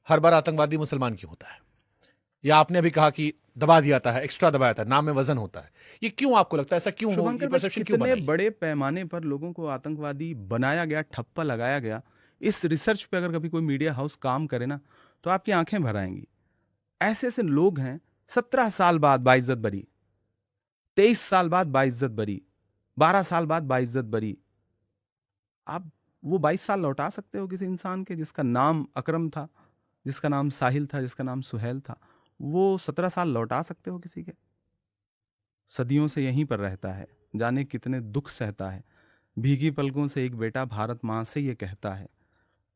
हर बार आतंकवादी मुसलमान क्यों होता है? या आपने अभी कहा कि दबा दिया था, एक्स्ट्रा दबाया था, नाम में वजन होता है, ये क्यों आपको लगता है? ऐसा क्यों हो? ये परसेप्शन क्यों कितने बना? बड़े पैमाने पर लोगों को आतंकवादी बनाया गया, ठप्पा लगाया गया, इस रिसर्च पे अगर कभी कोई मीडिया हाउस काम करे ना तो आपकी आंखें भर आएंगी। ऐसे ऐसे लोग हैं, 17 साल बाद बाइज्जत बरी, 23 साल बाद बाइज्जत बरी, 12 साल बाद बाइज्जत बरी। आप वो 22 साल लौटा सकते हो किसी इंसान के जिसका नाम अकरम था, जिसका नाम साहिल था, जिसका नाम सुहेल था? वो 17 साल लौटा सकते हो किसी के? सदियों से यहीं पर रहता है, जाने कितने दुख सहता है। भीगी पलकों से एक बेटा भारत माँ से ये कहता है,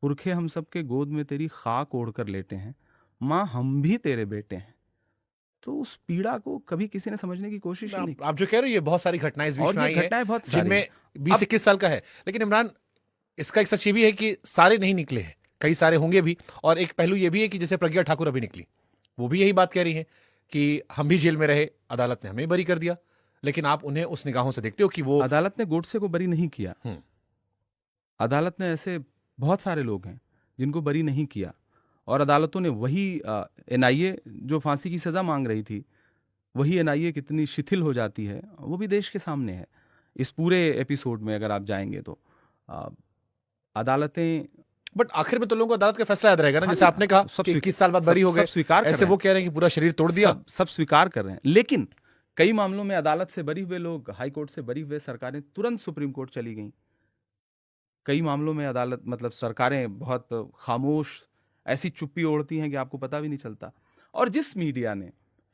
पुरखे हम सबके गोद में तेरी खाक ओढ़ कर लेटे हैं, माँ हम भी तेरे बेटे हैं। तो उस पीड़ा को कभी किसी ने समझने की कोशिश ही नहीं की। आप जो कह रहे हो ये बहुत सारी घटनाएं इस बीच और में ये आई हैं, घटनाएं बहुत सारी जिनमें हैं। 20-21 साल का है। लेकिन इमरान, इसका एक सच ये भी है कि सारे नहीं निकले हैं, कई सारे होंगे भी। और एक पहलू ये भी है कि जैसे प्रज्ञा ठाकुर अभी निकली, वो भी यही बात कह रही है कि हम भी जेल में रहे, अदालत ने हमें बरी कर दिया। लेकिन आप उन्हें उस निगाहों से देखते हो कि वो अदालत ने गोडसे को बरी नहीं किया। अदालत ने ऐसे बहुत सारे लोग हैं जिनको बरी नहीं किया, और अदालतों ने वही एनआईए जो फांसी की सजा मांग रही थी, वही एनआईए कितनी शिथिल हो जाती है वो भी देश के सामने है। इस पूरे एपिसोड में अगर आप जाएंगे तो अदालतें, बट आखिर में तो लोगों को अदालत का फैसला याद रहेगा ना। जैसे आपने कहा सब कि 21 साल बाद बरी हो गए, स्वीकार ऐसे वो कह रहे हैं कि पूरा शरीर तोड़ दिया। सब स्वीकार कर रहे हैं। लेकिन कई मामलों में अदालत से बरी हुए लोग, हाई कोर्ट से बरी हुए सरकारें तुरंत सुप्रीम कोर्ट चली गईं। कई मामलों में अदालत मतलब सरकारें बहुत खामोश, ऐसी चुप्पी ओढ़ती हैं कि आपको पता भी नहीं चलता। और जिस मीडिया ने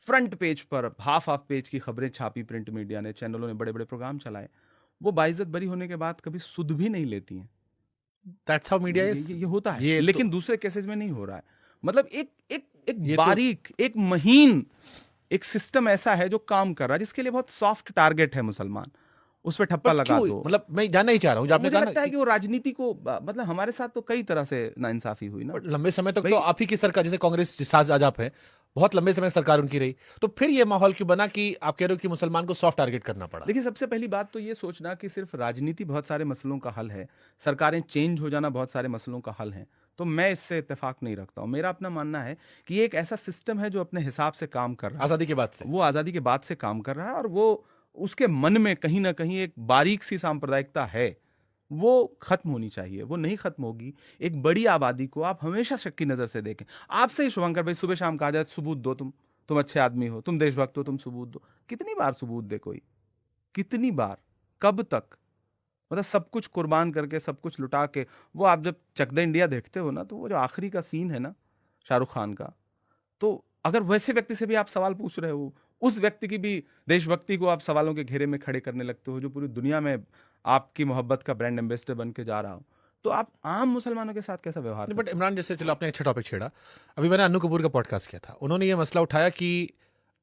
फ्रंट पेज पर हाफ पेज की खबरें छापी, प्रिंट मीडिया ने, चैनलों ने बड़े बड़े प्रोग्राम चलाए, वो बाइज्जत बरी होने के बाद कभी सुध भी नहीं लेती हैं। That's how media is. ये होता है, ये लेकिन दूसरे केसेस में नहीं हो रहा है। मतलब एक बारीक, एक महीन एक सिस्टम ऐसा है जो काम कर रहा है, जिसके लिए बहुत सॉफ्ट टारगेट है मुसलमान, उस पर ठप्पा लगा दो। मतलब मैं जानना ही चाह रहा हूँ, आपने मुझे कहा लगता है कि वो राजनीति को, मतलब हमारे साथ तो कई तरह से नाइंसाफी हुई ना। लंबे समय तक तो आप ही की सरकार, जैसे कांग्रेस जिस आज आप है, बहुत लंबे समय सरकार उनकी रही, तो फिर ये माहौल क्यों बना कि आप कह रहे हो कि मुसलमान को सॉफ्ट टारगेट करना पड़ा? देखिए, सबसे पहली बात तो ये सोचना कि सिर्फ राजनीति बहुत सारे मसलों का हल है, सरकारें चेंज हो जाना बहुत सारे मसलों का हल है, तो मैं इससे इत्तेफाक नहीं रखता हूं। मेरा अपना मानना है कि ये एक ऐसा सिस्टम है जो अपने हिसाब से काम कर रहा है। आजादी के बाद से वो आजादी के बाद से काम कर रहा है, और वो उसके मन में कहीं ना कहीं एक बारीक सी सांप्रदायिकता है, वो खत्म होनी चाहिए। वो नहीं खत्म होगी। एक बड़ी आबादी को आप हमेशा शक की नजर से देखें। आपसे ही शुभंकर भाई सुबह शाम कहा जाए सबूत दो, तुम अच्छे आदमी हो, तुम देशभक्त हो, तुम सबूत दो। कितनी बार सबूत दे कोई? कितनी बार? कब तक? मतलब सब कुछ कुर्बान करके, सब कुछ लुटा के। वो आप जब चक दे इंडिया देखते हो ना, तो वो जो आखिरी का सीन है ना शाहरुख खान का, तो अगर वैसे व्यक्ति से भी आप सवाल पूछ रहे हो, उस व्यक्ति की भी देशभक्ति को आप सवालों के घेरे में खड़े करने लगते हो, जो पूरी दुनिया में आपकी मोहब्बत का ब्रांड एम्बेसडर बन के जा रहा हो, तो आप आम मुसलमानों के साथ कैसा व्यवहार? बट इमरान, जैसे चलो आपने अच्छा टॉपिक छेड़ा, अभी मैंने अन्नू कपूर का पॉडकास्ट किया था, उन्होंने ये मसला उठाया कि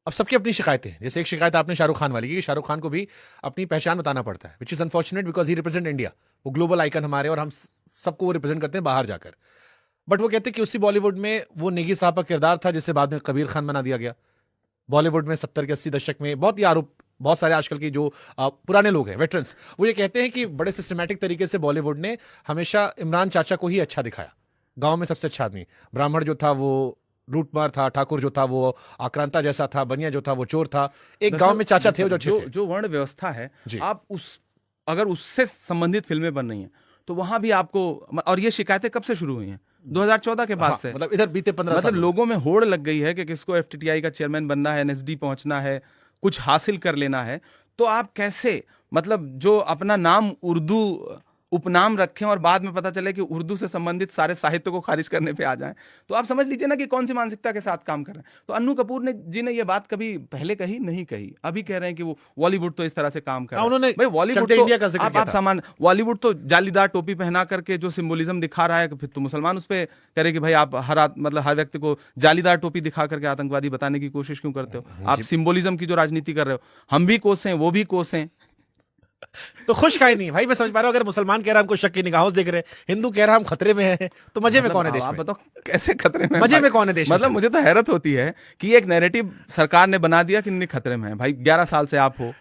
अब सबकी अपनी शिकायतें हैं। जैसे एक शिकायत आपने शाहरुख खान वाली की, शाहरुख खान को भी अपनी पहचान बताना पड़ता है, which is unfortunate because he represent India. वो ग्लोबल आइकन हमारे, और हम सबको वो रिप्रेजेंट करते हैं बाहर जाकर। बट वो कहते हैं कि उसी बॉलीवुड में वो नेगी साहब का किरदार था, जिससे बाद में कबीर खान बना दिया गया। बॉलीवुड में 70 के 80 दशक में बहुत ही आरोप, बहुत सारे आजकल के जो पुराने लोग हैं, वेटरन्स, वो ये कहते हैं कि बड़े सिस्टमैटिक तरीके से बॉलीवुड ने हमेशा इमरान चाचा को ही अच्छा दिखाया। गांव में सबसे अच्छा आदमी, ब्राह्मण जो था वो लूटमार था, ठाकुर जो था वो आक्रांता जैसा था, बनिया जो था वो चोर था। एक गांव में चाचा थे जो वर्ण व्यवस्था है, आप अगर उससे संबंधित फिल्में बन रही हैं, तो वहां भी आपको, और ये शिकायतें कब से शुरू हुई हैं? 2014 के बाद से। मतलब इधर बीते 15 मतलब लोगों में होड़ लग गई है कि किसको एफटीटीआई का चेयरमैन बनना है, एनएसडी पहुंचना है, कुछ हासिल कर लेना है। तो आप कैसे, मतलब जो अपना नाम उर्दू उपनाम रखें और बाद में पता चले कि उर्दू से संबंधित सारे साहित्य को खारिज करने पे आ जाएं, तो आप समझ लीजिए ना कि कौन सी मानसिकता के साथ काम कर रहे हैं। तो अन्नू कपूर जी ने ये बात कभी पहले कही नहीं कही, अभी कह रहे हैं कि वो बॉलीवुड तो इस तरह से काम कर रहा है। भाई बॉलीवुड तो आप सामान, बॉलीवुड तो जालीदार टोपी पहना करके जो सिंबोलिज्म दिखा रहा है, फिर तो मुसलमान उस पर करे कि भाई आप मतलब हर व्यक्ति को जालीदार टोपी दिखा करके आतंकवादी बताने की कोशिश क्यों करते हो? आप सिंबोलिज्म की जो राजनीति कर रहे हो, हम भी कोस हैं, वो भी कोस हैं। तो खुश का ही नहीं भाई, मैं समझ पा रहा हूं। अगर मुसलमान कह रहा है हमको शक की निगाहों से देख रहे हैं, हिंदू कह रहा है हम खतरे में हैं, तो मजे में कौन है देश में? आप बताओ कैसे खतरे में? मजे में कौन है देश में? मतलब मुझे तो हैरत होती है कि एक नैरेटिव सरकार ने बना दिया कि नहीं खतरे में है। भाई 11 साल से आप हो,